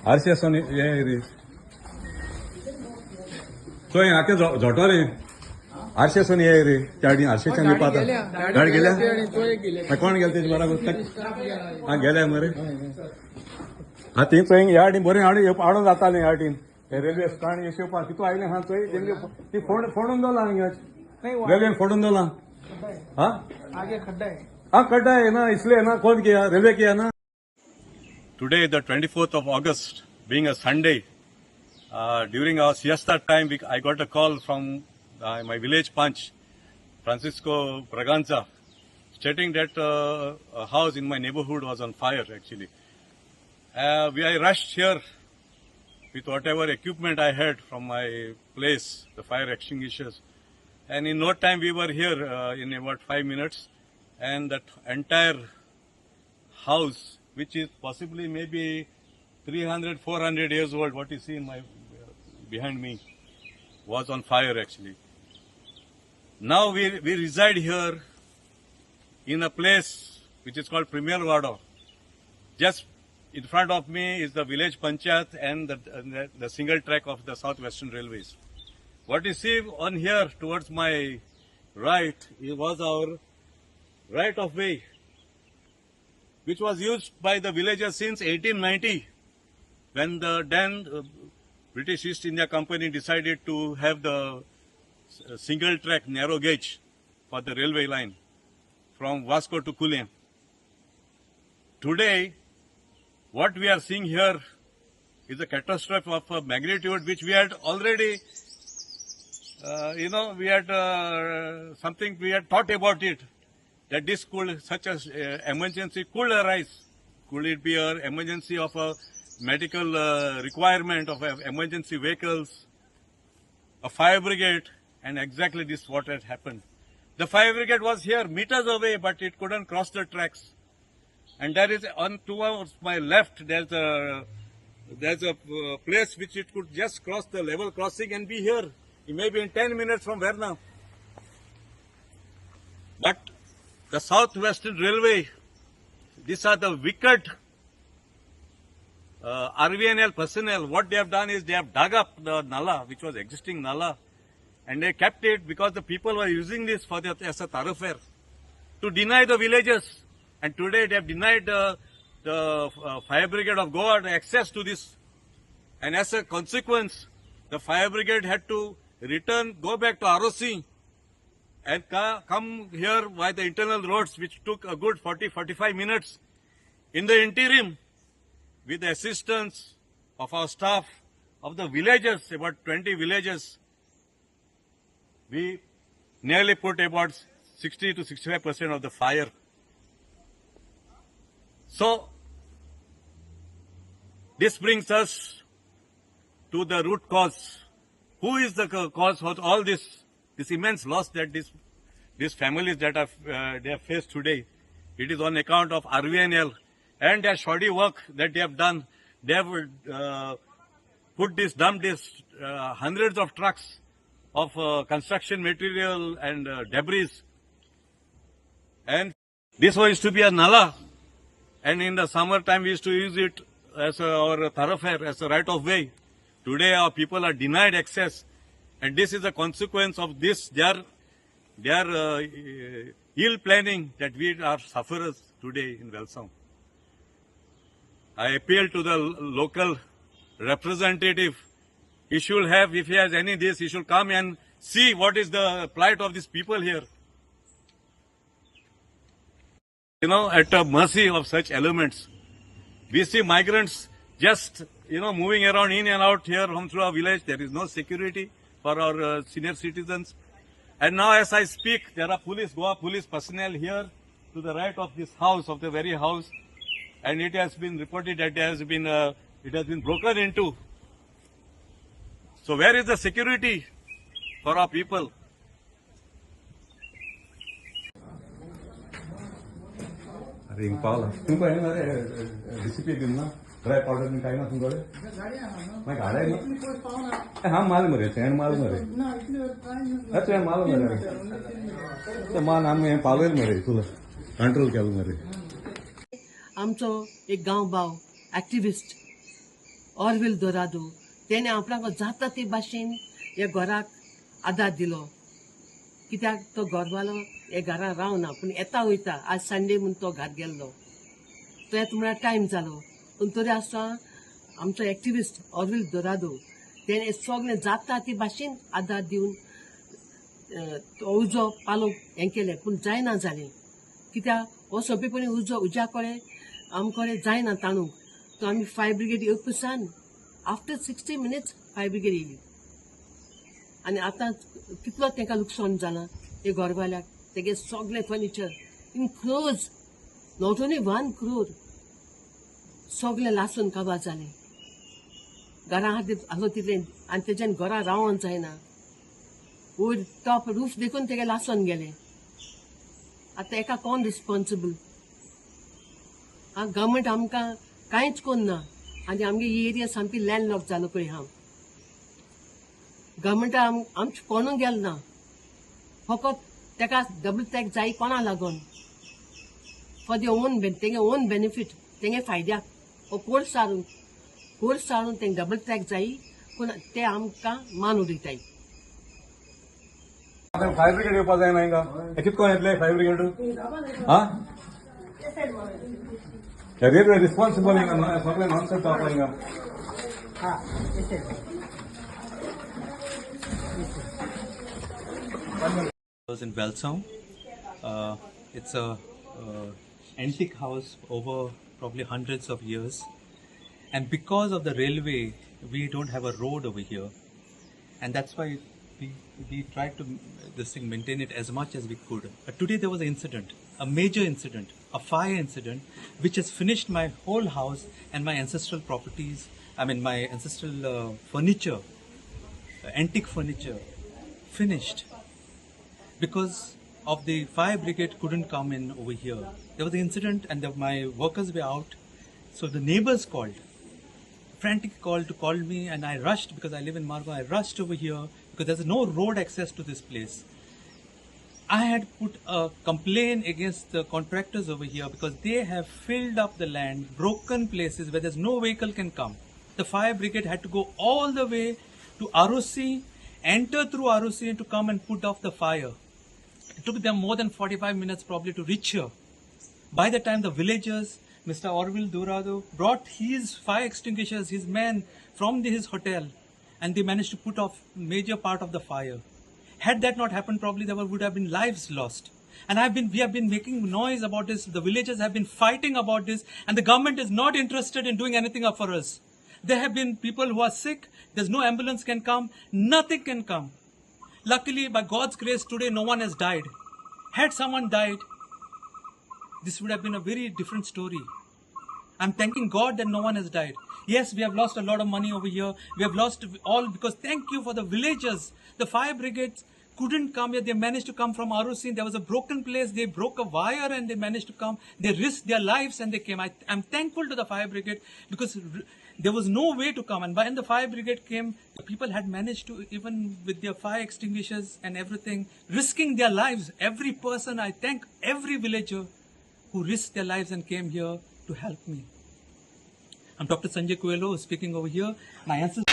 RCS ये तो आके झोटो रे RCS ये रे त्या RCS नाही पाहता गाडी गेल्या कोण गेले ते बरोबर हा गेल्या मरे हा ती चोय या टी बरे आडून जाता या टीन रेल्वे स्टँड येशो पा तिथं आयले हा चोय ती फोडून दोला रेल्वे फोडून दोला हाँ आगे खड्डा है। हाँ खड्डा है ना, इसलिए ना कौन किया, रेलवे किया ना. Today, the 24th of August, being a Sunday, during our siesta time, I got a call from my village punch, Francisco Braganza, stating that a house in my neighborhood was on fire, actually. I rushed here with whatever equipment I had from my place, the fire extinguishers. And in no time we were here in about 5 minutes, and that entire house, which is possibly maybe 300, 400 years old, what you see in my behind me, was on fire actually. Now we reside here in a place which is called Premier Wado. Just in front of me is the village panchayat and the single track of the South Western Railways. What you see on here towards my right, it was our right of way, which was used by the villagers since 1890, when the then British East India Company decided to have the single track narrow gauge for the railway line from Vasco to Kulem. Today, what we are seeing here is a catastrophe of a magnitude which we had already we had we had thought about it, that this could, such an emergency could arise. Could it be an emergency of a medical requirement of emergency vehicles, a fire brigade, and exactly this what had happened. The fire brigade was here meters away, but it couldn't cross the tracks. And there is on towards my left, there's a place which it could just cross the level crossing and be here. Maybe in 10 minutes from where now. But the South Western Railway, these are the wicked RVNL personnel. What they have done is they have dug up the nala, which was existing nala, and they kept it because the people were using this for as a thoroughfare to deny the villagers. And today they have denied the fire brigade of Goa access to this. And as a consequence, the fire brigade had to go back to ROC and come here by the internal roads, which took a good 40-45 minutes. In the interim, with the assistance of our staff, of the villagers, about 20 villages, we nearly put about 60 to 65% of the fire. So, this brings us to the root cause. Who is the cause for all this immense loss that these families that they have faced today? It is on account of RVNL and their shoddy work that they have done. They have dumped this hundreds of trucks of construction material and debris. And this was used to be a nala, and in the summer time we used to use it as our thoroughfare, as a right of way. Today our people are denied access, and this is a consequence of this, their ill planning, that we are sufferers today in Welsom. I appeal to the local representative. He should have, if he has any this, he should come and see what is the plight of these people here. At the mercy of such elements. We see migrants just, moving around in and out here through our village. There is no security for our senior citizens. And now as I speak, there are Goa police personnel here to the right of this house, of the very house. And it has been reported that it has been broken into. So where is the security for our people? अरे Impala तुमको है ना recipe देना dry powder में खाई ना तुम करे मैं गाड़ा है ना हाँ मालूम है चैन मालूम है अच्छा मालूम है तो मां नाम में पावेल मरे तुला कंट्रोल क्या मरे आमचो एक गांव भाव एक्टिविस्ट ऑरविल दोरादो तेने आपणाक जाता ते भाशेन ह्या घराक आदार दिलो कित्याक तो घरवालो हे घरा रावना पूण येता वयता आज संडे म्हूण तो घर गेल्लो तो येता म्हळ्यार टायम जालो पूण तरी आसता आमचो एक्टिविस्ट ऑरविल दोरादो तेणे सगळें जाता ते भाशेन आदार दिवन तो उजो पालो हें केलें पूण जायना जालें कित्याक हो सोंपेपणी उजो उज्या कडेन आमकडे जायना ताणूंक तो आमी फायर ब्रिगेड येवपासान आफ्टर 60 मिनिट्स फायर ब्रिगेड येयली आनी आतां कितलो तांकां लुकसाण जालां हे घरवाल्याक तेगे सगळें furniture in crores not only 1 crore सगळें लासून काबार जालें घरा खातीर आसलो तितलें आनी तेज्यान घरा रावोंक जायना वयर टॉप रूफ देखून तेगे लासून गेलें आतां एका कोण रिस्पॉन्सिबल गव्हर्मेंट आमकां कांयच कोन्ना आनी आमगे ही एरिया सामकी लँडलॉक जालो पळय हांव गव्हर्मेंटा आमचे कोणूय गेल ना फकत तेका डबल टॅक्स जाय कोणा लागून फॉर दी ओन तेगे ओन बेनिफीट तेगे फायद्याक हो कोर्स सारून तेंगे डबल टॅक्स जाय पूण ते आमकां मान उडयताय फायर ब्रिगेड येवपा जायना हिंगा कितको येतले फायर ब्रिगेड हा रेल्वे रिस्पॉन्सिबल हिंगा सगळे नॉनसेन्स जावपा हिंगा was in Belsound. It's a antique house over probably hundreds of years, and because of the railway, we don't have a road over here, and that's why we tried to maintain it as much as we could. But today there was an incident, a major incident, a fire incident, which has finished my whole house and my ancestral properties. I mean my ancestral furniture, antique furniture, finished. Because of the fire brigade couldn't come in over here. There was an incident and my workers were out. So the neighbors called, frantic call to call me, and I rushed because I live in Margao. I rushed over here because there's no road access to this place. I had put a complaint against the contractors over here because they have filled up the land, broken places where there's no vehicle can come. The fire brigade had to go all the way to ROC, enter through ROC and to come and put off the fire. It took them more than 45 minutes probably to reach here. By the time the villagers, Mr. Orville Dorado, brought his fire extinguishers, his men from his hotel, and they managed to put off major part of the fire. Had that not happened, probably there would have been lives lost. And we have been making noise about this. The villagers have been fighting about this, and the government is not interested in doing anything up for us. There have been people who are sick. There's no ambulance can come. Nothing can come. Luckily, by God's grace, today no one has died. Had someone died, this would have been a very different story. I'm thanking God that no one has died. Yes, we have lost a lot of money over here. We have lost all because thank you for the villagers. The fire brigades couldn't come here. They managed to come from ROC. There was a broken place. They broke a wire and they managed to come. They risked their lives and they came. I'm thankful to the fire brigade because there was no way to come. And when the fire brigade came, the people had managed to, even with their fire extinguishers and everything, risking their lives. Every person, I thank every villager who risked their lives and came here to help me. I'm Dr. Sanjay Coelho speaking over here. My ancestors.